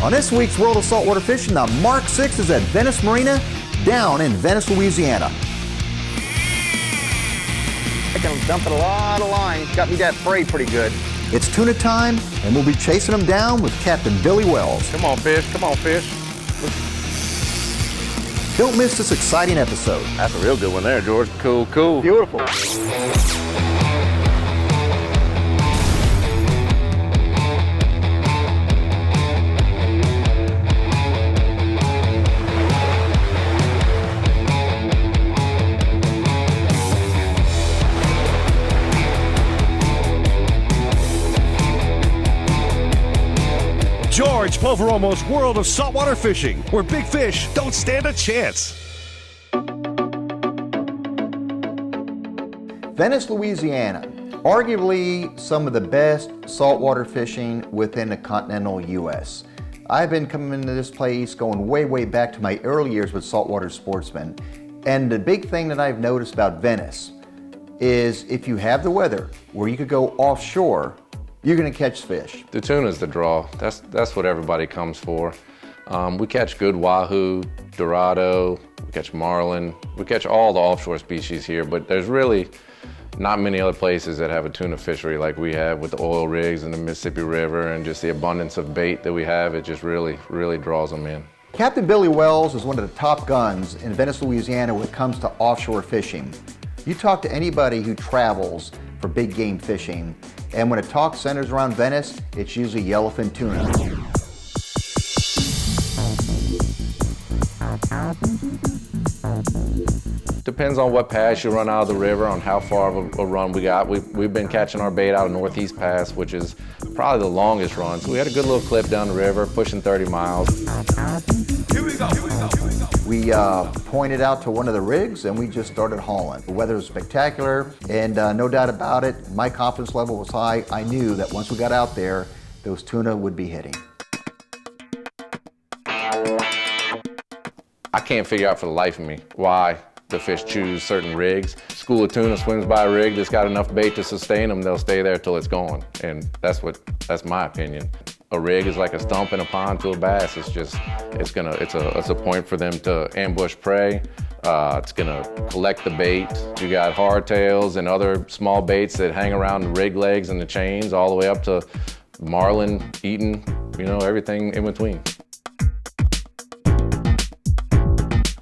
On this week's World of Saltwater Fishing, the Mark 6 is at Venice Marina down in Venice, Louisiana. I can dump it a lot of lines. Got me that fray pretty good. It's tuna time, and we'll be chasing them down with Captain Billy Wells. Come on, fish. Come on, fish. Don't miss this exciting episode. That's a real good one there, George. Cool, cool. Beautiful. George Poveromo's World of Saltwater Fishing, where big fish don't stand a chance. Venice, Louisiana, arguably some of the best saltwater fishing within the continental U.S. I've been coming into this place going way, way back to my early years with saltwater sportsmen. And the big thing that I've noticed about Venice is if you have the weather where you could go offshore, you're going to catch fish. The tuna's the draw. That's what everybody comes for. We catch good wahoo, dorado, we catch marlin, we catch all the offshore species here, but there's really not many other places that have a tuna fishery like we have with the oil rigs and the Mississippi River and just the abundance of bait that we have. It just really, really draws them in. Captain Billy Wells is one of the top guns in Venice, Louisiana when it comes to offshore fishing. You talk to anybody who travels for big game fishing, and when a talk centers around Venice, it's usually yellowfin tuna. Depends on what pass you run out of the river, on how far of a run we got. We've been catching our bait out of Northeast Pass, which is probably the longest run. So we had a good little clip down the river, pushing 30 miles. Here we go. We pointed out to one of the rigs and we just started hauling. The weather was spectacular, and no doubt about it, my confidence level was high. I knew that once we got out there, those tuna would be hitting. I can't figure out for the life of me why the fish choose certain rigs. School of tuna swims by a rig that's got enough bait to sustain them, they'll stay there till it's gone. And that's my opinion. A rig is like a stump in a pond to a bass. It's a point for them to ambush prey. It's gonna collect the bait. You got hardtails and other small baits that hang around the rig legs and the chains, all the way up to marlin eating, everything in between.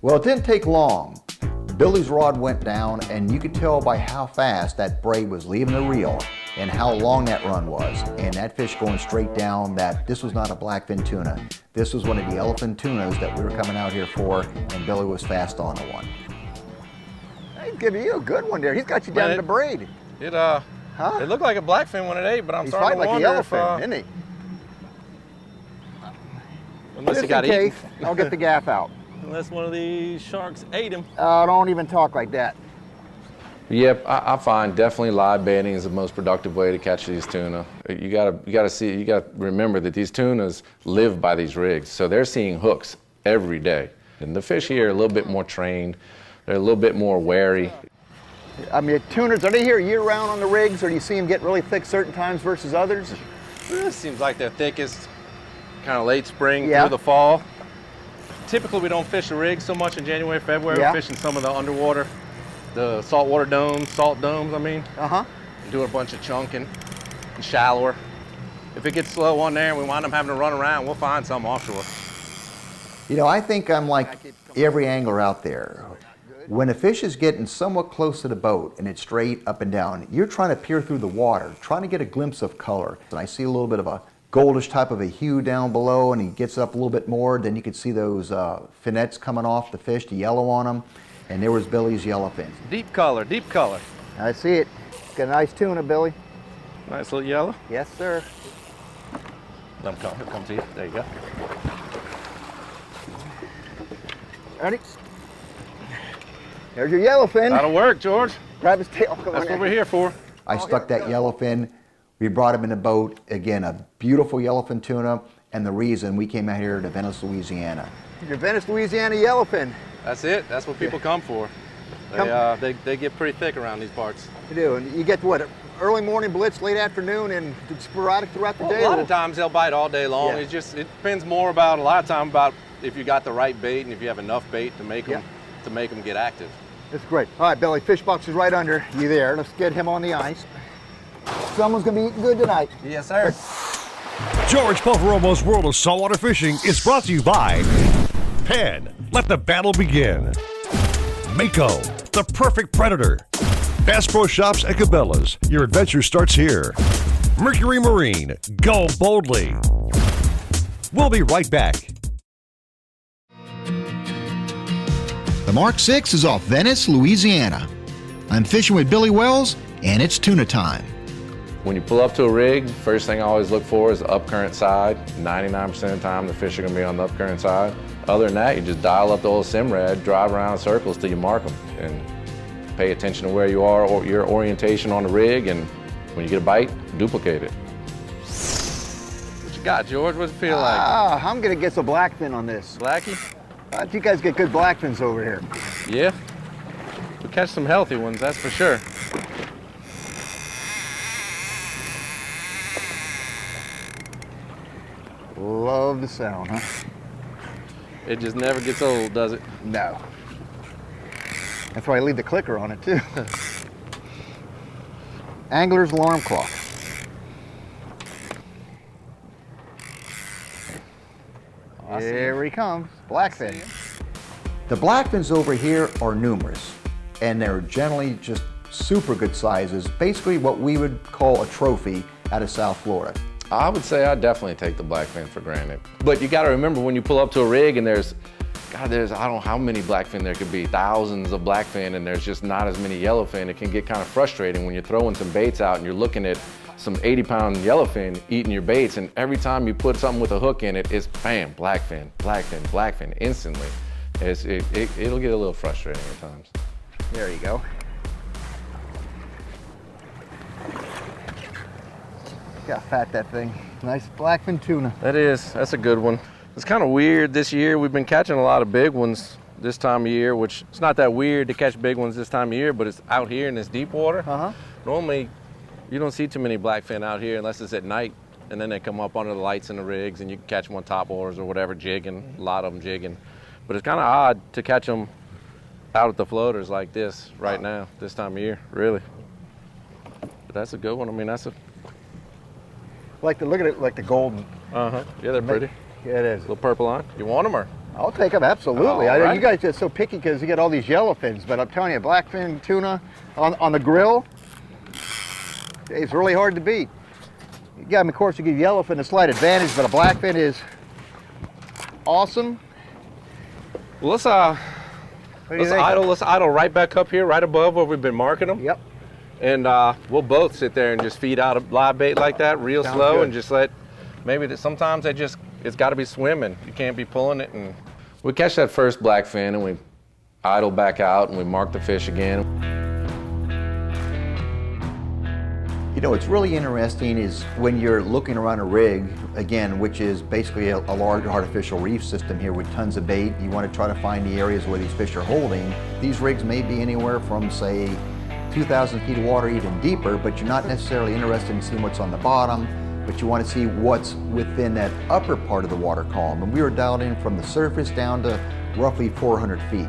Well, it didn't take long. Billy's rod went down, and you could tell by how fast that braid was leaving the reel and how long that run was. And that fish going straight down, that this was not a blackfin tuna. This was one of the yellowfin tunas that we were coming out here for, and Billy was fast on the one. He's giving you a good one there. He's got you down to the braid. It looked like a blackfin when it ate, but I'm He's starting to fighting wonder like a yellowfin, isn't he? Unless Just he got in eaten. case, I'll get the gaff out. Unless one of these sharks ate him. Don't even talk like that. Yep, I find definitely live baiting is the most productive way to catch these tuna. You gotta remember that these tunas live by these rigs, so they're seeing hooks every day. And the fish here are a little bit more trained, they're a little bit more wary. I mean, tunas, are they here year-round on the rigs, or do you see them get really thick certain times versus others? It seems like they're thickest kind of late spring Yeah. through the fall. Typically we don't fish the rigs so much in January, February. Yeah. We're fishing some of the underwater, the saltwater domes, salt domes, Uh-huh. doing a bunch of chunking and shallower. If it gets slow on there and we wind up having to run around, we'll find some offshore. I think I'm like every angler out there. When a fish is getting somewhat close to the boat and it's straight up and down, you're trying to peer through the water, trying to get a glimpse of color. And I see a little bit of a goldish type of a hue down below, and he gets up a little bit more, then you could see those finnettes coming off the fish, the yellow on them, and there was Billy's yellowfin. Deep color, deep color. I see it. Got a nice tuna, Billy. Nice little yellow. Yes, sir. Let him come, he'll come to you. There you go. Ready? There's your yellowfin. That'll work, George. Grab his tail. Come That's on what in. we're here for. I stuck that yellowfin, we brought him in the boat, again, a beautiful yellowfin tuna, and the reason we came out here to Venice, Louisiana. Your Venice, Louisiana yellowfin. That's it. That's what people come for. They get pretty thick around these parts. You do, and you get what, early morning blitz, late afternoon, and sporadic throughout the day? A lot or- of times they'll bite all day long. Yeah. It depends more about, a lot of time about if you got the right bait and if you have enough bait to make them get active. That's great. All right, Billy, fish box is right under you there. Let's get him on the ice. Someone's gonna be eating good tonight. Yes, sir. George Poveromo's World of Saltwater Fishing is brought to you by Penn. Let the battle begin. Mako, the perfect predator. Bass Pro Shops at Cabela's. Your adventure starts here. Mercury Marine. Go boldly. We'll be right back. The Mark 6 is off Venice, Louisiana. I'm fishing with Billy Wells, and it's tuna time. When you pull up to a rig, first thing I always look for is the upcurrent side. 99% of the time, the fish are gonna be on the upcurrent side. Other than that, you just dial up the old Simrad, drive around in circles till you mark them, and pay attention to where you are, or your orientation on the rig, and when you get a bite, duplicate it. What you got, George? What's it feel like? I'm gonna get some blackfin on this. Blackie? You guys get good blackfins over here. Yeah. We catch some healthy ones, that's for sure. Love the sound, huh? It just never gets old, does it? No. That's why I leave the clicker on it too. Angler's alarm clock. Here he comes, blackfin. The blackfins over here are numerous, and they're generally just super good sizes, basically what we would call a trophy out of South Florida. I would say I definitely take the blackfin for granted. But you gotta remember when you pull up to a rig and there's I don't know how many blackfin there could be, thousands of blackfin, and there's just not as many yellowfin. It can get kind of frustrating when you're throwing some baits out and you're looking at some 80-pound yellowfin eating your baits, and every time you put something with a hook in it, it's bam, blackfin, blackfin, blackfin, instantly. It'll get a little frustrating at times. There you go. Look how fat that thing. Nice blackfin tuna. That's a good one. It's kind of weird this year. We've been catching a lot of big ones this time of year, which it's not that weird to catch big ones this time of year, but it's out here in this deep water. Normally, you don't see too many blackfin out here unless it's at night, and then they come up under the lights in the rigs, and you can catch them on top waters or whatever, jigging, a lot of them jigging. But it's kind of odd to catch them out at the floaters like this right now, this time of year, really. But that's a good one. I mean, that's a... Look at it, like the golden. Yeah, they're pretty. Yeah, it is. Little purple line. You want them or? I'll take them, absolutely. All I know right. you guys are so picky because you get all these yellowfins, but I'm telling you, blackfin tuna on the grill, it's really hard to beat. Yeah, I mean, of course, you give yellowfin a slight advantage, but a blackfin is awesome. Well, let's What do you think? idle right back up here, right above where we've been marking them. Yep. And we'll both sit there and just feed out a live bait like that real Sounds slow good. and just let, sometimes it's got to be swimming. You can't be pulling it. And We catch that first blackfin and we idle back out and we mark the fish again. You know, what's really interesting is when you're looking around a rig, again, which is basically a large artificial reef system here with tons of bait, you want to try to find the areas where these fish are holding. These rigs may be anywhere from, say, 2,000 feet of water, even deeper, but you're not necessarily interested in seeing what's on the bottom, but you want to see what's within that upper part of the water column. And we were dialed in from the surface down to roughly 400 feet.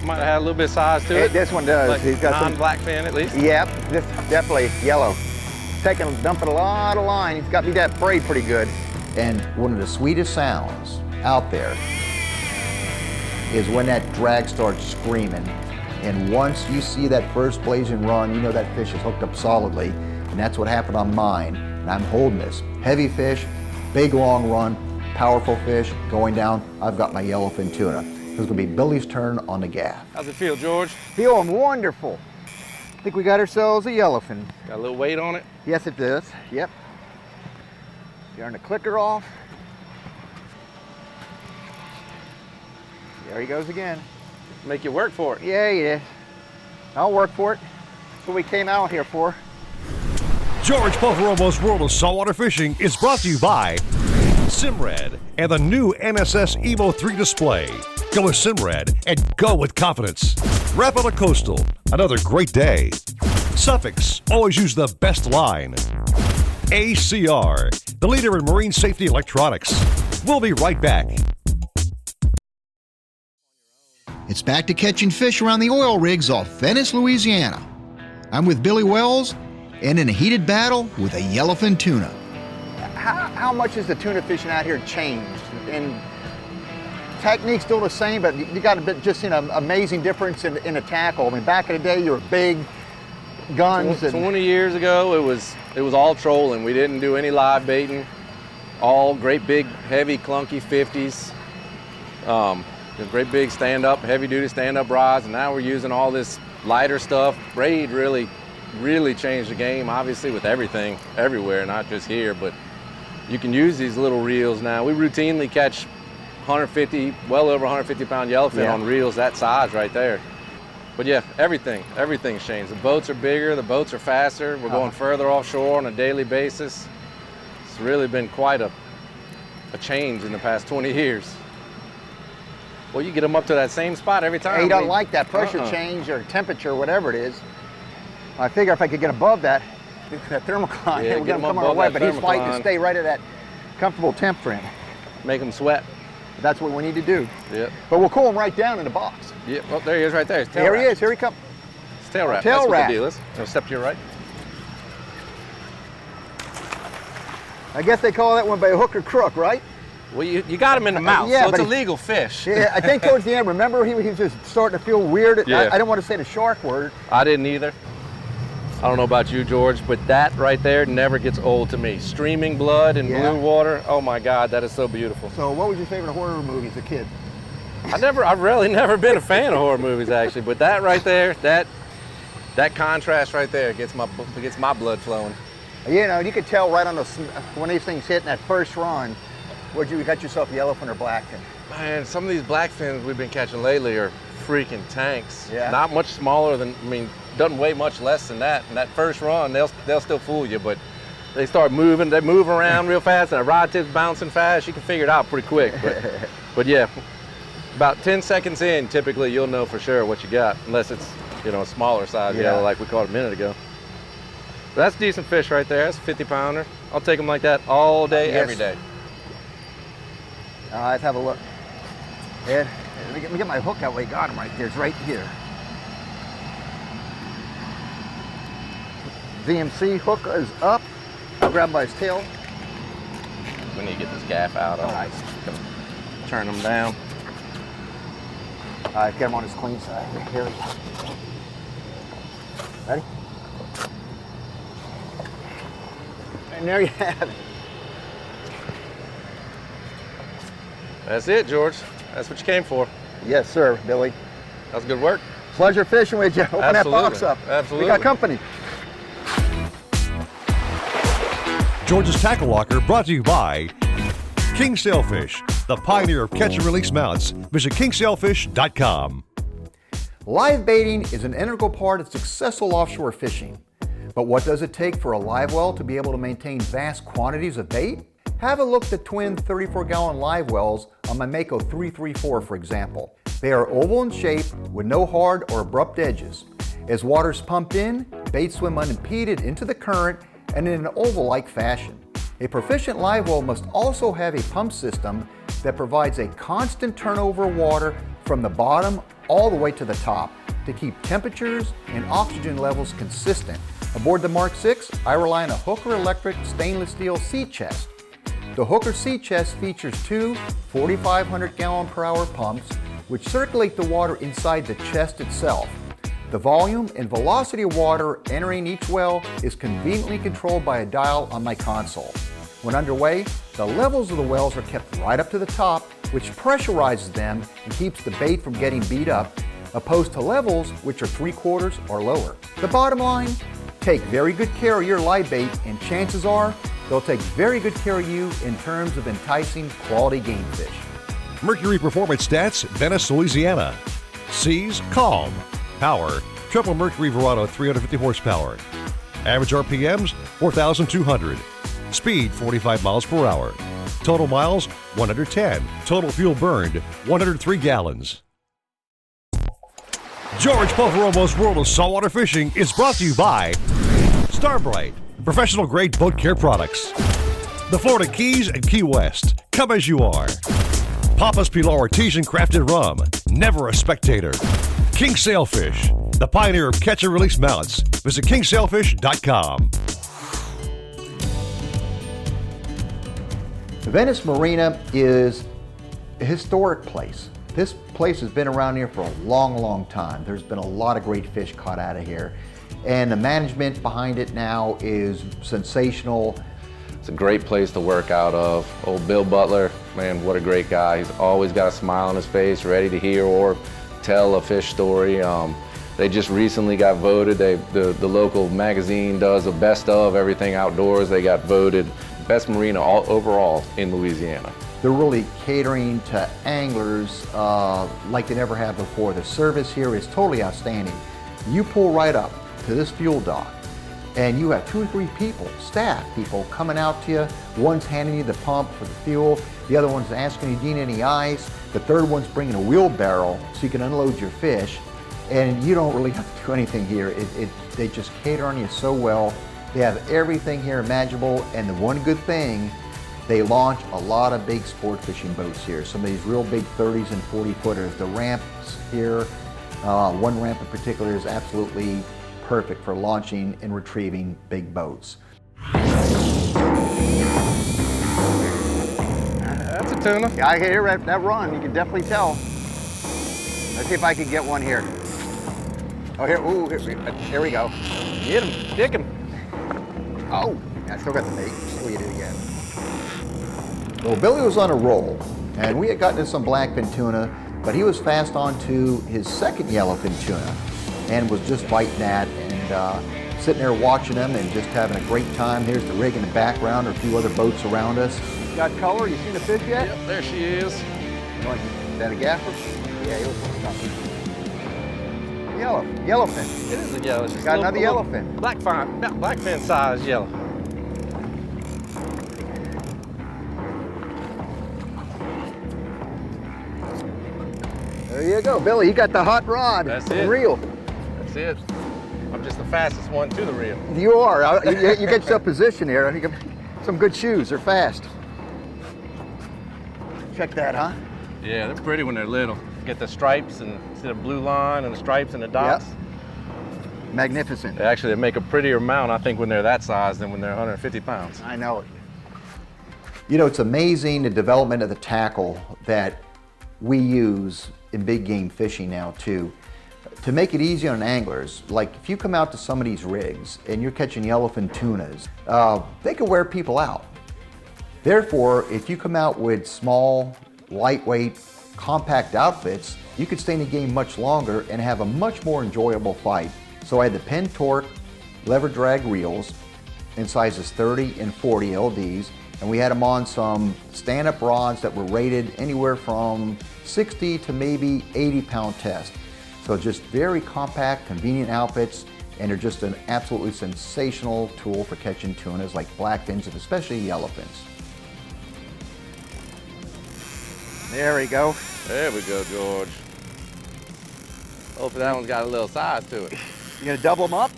might have had a little bit of size to it. This one does. Like He's got some. non-blackfin at least. Yep, this definitely yellow. Dumping a lot of line. He's got me that braid pretty good. And one of the sweetest sounds out there is when that drag starts screaming. And once you see that first blazing run, you know that fish is hooked up solidly. And that's what happened on mine. And I'm holding this. Heavy fish, big long run, powerful fish going down. I've got my yellowfin tuna. It's gonna be Billy's turn on the gaff. How's it feel, George? Feeling wonderful. I think we got ourselves a yellowfin. Got a little weight on it. Yes, it does. Yep. Turn the clicker off. There he goes again. Make you work for it. Yeah, he is. I'll work for it. That's what we came out here for. George Poveromo's World of Saltwater Fishing is brought to you by Simrad and the new NSS Evo 3 display. Go with Simrad and go with confidence. Rapido Coastal, another great day. Suffolk's, always use the best line. ACR, the leader in marine safety electronics. We'll be right back. It's back to catching fish around the oil rigs off Venice, Louisiana. I'm with Billy Wells and in a heated battle with a yellowfin tuna. How much has the tuna fishing out here changed? And technique's still the same, but you got a bit, just amazing difference in the tackle. I mean, back in the day, you were big guns. 20 years ago, it was all trolling. We didn't do any live baiting. All great big, heavy, clunky 50s. The great big stand-up, heavy-duty stand-up rods, and now we're using all this lighter stuff. Braid really changed the game, obviously, with everything, everywhere, not just here, but you can use these little reels now. We routinely catch 150, well over 150-pound yellowfin on reels that size right there. But yeah, everything's changed. The boats are bigger, the boats are faster. We're going further offshore on a daily basis. It's really been quite a change in the past 20 years. Well, you get them up to that same spot every time. He doesn't like that pressure change or temperature, whatever it is. I figure if I could get above that thermocline, we're going to come our way, but he's fighting to stay right at that comfortable temp for him. Make them sweat. That's what we need to do. Yep. But we'll cool him right down in the box. Yep. Oh, there he is right there. There he is. Here he comes. It's tail wrap. Tail That's wrap. what the deal is. Now step to your right. I guess they call that one by a hook or crook, right? Well, you got him in the mouth, yeah, so it's but a legal fish. Yeah, I think towards the end, remember, he was just starting to feel weird. Yeah. I don't want to say the shark word. I didn't either. I don't know about you, George, but that right there never gets old to me. Streaming blood in blue water. Oh my God, that is so beautiful. So what was your favorite horror movie as a kid? I've really never been a fan of horror movies actually, but that right there, that contrast right there gets my blood flowing. You know, you could tell right on when these things hit in that first run, you got yourself a yellowfin or blackfin? Man, some of these blackfins we've been catching lately are freaking tanks. Yeah. Not much smaller than, doesn't weigh much less than that. And that first run, they'll still fool you, but they start moving, they move around real fast, and the rod tip's bouncing fast. You can figure it out pretty quick. But yeah, about 10 seconds in, typically you'll know for sure what you got, unless it's a smaller size yellow like we caught a minute ago. But that's decent fish right there. That's a 50-pounder. I'll take them like that all day, every day. Let's have a look. Ed, let me get my hook out. We got him right there. It's right here. VMC hook is up. I'll grab him by his tail. We need to get this gaff out. All right. Turn them down. All right, get him on his clean side. Here we go. Ready? And there you have it. That's it, George. That's what you came for. Yes, sir, Billy. That was good work. Pleasure fishing with you. Open that box up. Absolutely. We got company. George's Tackle Locker brought to you by King Sailfish, the pioneer of catch and release mounts. Visit kingsailfish.com. Live baiting is an integral part of successful offshore fishing. But what does it take for a live well to be able to maintain vast quantities of bait? Have a look at the twin 34-gallon live wells on my Mako 334, for example. They are oval in shape with no hard or abrupt edges. As water's pumped in, bait swim unimpeded into the current and in an oval-like fashion. A proficient live well must also have a pump system that provides a constant turnover of water from the bottom all the way to the top to keep temperatures and oxygen levels consistent. Aboard the Mark VI, I rely on a Hooker Electric stainless steel sea chest. The Hooker sea chest features two 4,500 gallon per hour pumps which circulate the water inside the chest itself. The volume and velocity of water entering each well is conveniently controlled by a dial on my console. When underway, the levels of the wells are kept right up to the top, which pressurizes them and keeps the bait from getting beat up, opposed to levels which are 3/4 or lower. The bottom line, take very good care of your live bait and chances are they'll take very good care of you in terms of enticing quality game fish. Mercury Performance Stats, Venice, Louisiana. Seas, calm. Power, triple Mercury Verado 350 horsepower. Average RPMs, 4,200. Speed, 45 miles per hour. Total miles, 110. Total fuel burned, 103 gallons. George Poveromo's World of Saltwater Fishing is brought to you by Starbright, professional grade boat care products. The Florida Keys and Key West, come as you are. Papa's Pilar Artesian Crafted Rum, never a spectator. King Sailfish, the pioneer of catch and release mallets. Visit kingsailfish.com. Venice Marina is a historic place. This place has been around here for a long, long time. There's been a lot of great fish caught out of here. And the management behind it now is sensational. It's a great place to work out of. Old Bill Butler, man, what a great guy. He's always got a smile on his face, ready to hear or tell a fish story. They just recently got voted. The local magazine does a best of everything outdoors. They got voted best marina overall in Louisiana. They're really catering to anglers like they never have before. The service here is totally outstanding. You pull right up to this fuel dock and you have 2 or 3 people, staff people, coming out to you. One's handing you the pump for the fuel, the other one's asking you, do you need any ice? The third one's bringing a wheelbarrow so you can unload your fish. And you don't really have to do anything here. They just cater on you so well. They have everything here imaginable, and the one good thing, they launch a lot of big sport fishing boats here. Some of these real big 30s and 40 footers. The ramps here, one ramp in particular is absolutely perfect for launching and retrieving big boats. That's a tuna. Yeah, I can hear that run. You can definitely tell. Let's see if I can get one here. Oh, here, ooh, here we go. Get him, kick him. Oh, I still got the bait. Oh, you did it again. Well, Billy was on a roll, and we had gotten to some blackfin tuna, but he was fast on to his second yellowfin tuna and was just biting that and sitting there watching them and just having a great time. Here's the rig in the background, or a few other boats around us. Got color? You seen the fish yet? Yep, there she is. Is that a gaffer? Yeah, he was something. Yellowfin. It is a yellow. She's Got a another little yellowfin. Blackfin size yellow. There you go, Billy. You got the hot rod. That's it. Reel. That's it. I'm just the fastest one to the reel. You are. You get yourself positioned here. I think some good shoes. They're fast. Check that, huh? Yeah, they're pretty when they're little. Get the stripes and see the blue line and the stripes and the dots. Yep. Magnificent. They make a prettier mount, I think, when they're that size than when they're 150 pounds. I know it. You know, it's amazing the development of the tackle that we use in big game fishing now too. To make it easy on anglers, like if you come out to some of these rigs and you're catching yellowfin tunas, they can wear people out. Therefore, if you come out with small, lightweight, compact outfits, you could stay in the game much longer and have a much more enjoyable fight. So I had the Penn Torque lever drag reels in sizes 30 and 40 LDs, and we had them on some stand-up rods that were rated anywhere from 60 to maybe 80-pound test. So just very compact, convenient outfits, and they're just an absolutely sensational tool for catching tunas like blackfins and especially yellowfins. There we go. There we go, George. Hopefully that one's got a little size to it. You gonna double them up?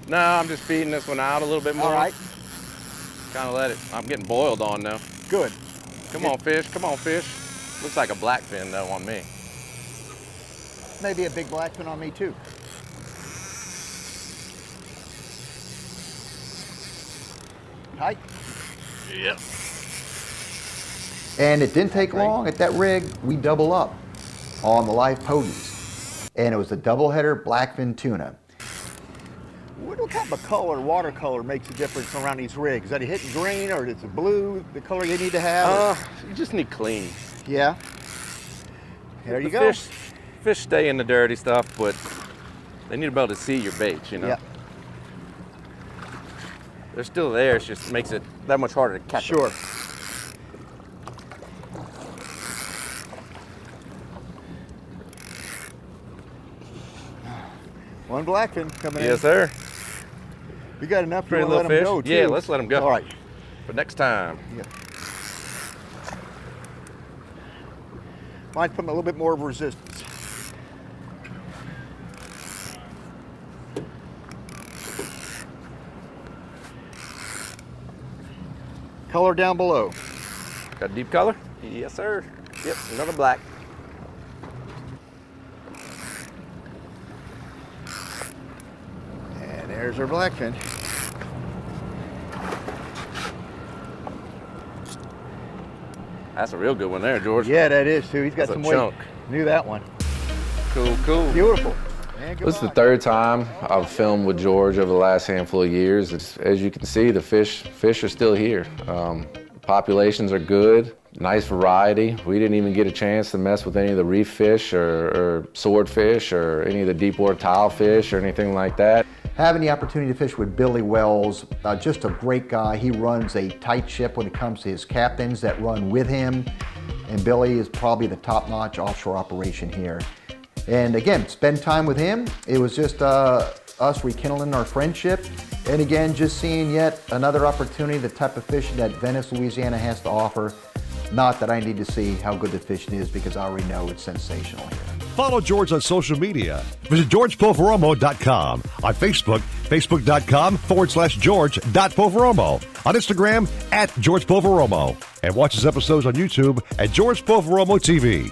No, I'm just feeding this one out a little bit more. All right. Kind of let it. I'm getting boiled on now. Good. Come on, fish. Come on, fish. Looks like a blackfin though on me. Maybe a big blackfin on me too. Tight. Yep. And it didn't take long at that rig, we double up on the live pogies. And it was a doubleheader blackfin tuna. What kind of a color, watercolor, makes a difference around these rigs? Is that a hitting green or is it blue, the color you need to have? You just need clean. Yeah. There you The go. Fish stay in the dirty stuff, but they need to be able to see your bait, you know? Yeah. They're still there, it just makes it that much harder to catch. Sure. One blackfin coming in. Yes, sir. We got enough. Pretty You wanna little let 'em fish. go, too? Yeah, let's let them go. All right. For next time. Yeah. Mine's putting a little bit more of resistance. Color down below. Got a deep color? Yes, sir. Yep, another black. And there's our blackfin. That's a real good one there, George. Yeah, that is too. He's got That's some a weight. chunk. Knew that one. Cool, cool. Beautiful. Man, This is the third time I've filmed with George over the last handful of years. As you can see, the fish are still here. Populations are good, nice variety. We didn't even get a chance to mess with any of the reef fish or swordfish or any of the deep water tilefish or anything like that. Having the opportunity to fish with Billy Wells, just a great guy. He runs a tight ship when it comes to his captains that run with him. And Billy is probably the top-notch offshore operation here. And again, spend time with him. It was just us rekindling our friendship. And again, just seeing yet another opportunity, the type of fishing that Venice, Louisiana has to offer. Not that I need to see how good the fishing is, because I already know it's sensational here. Follow George on social media. Visit GeorgePoveromo.com. On Facebook, Facebook.com/George.Poveromo. On Instagram, @George Poveromo. And watch his episodes on YouTube at George Poveromo TV.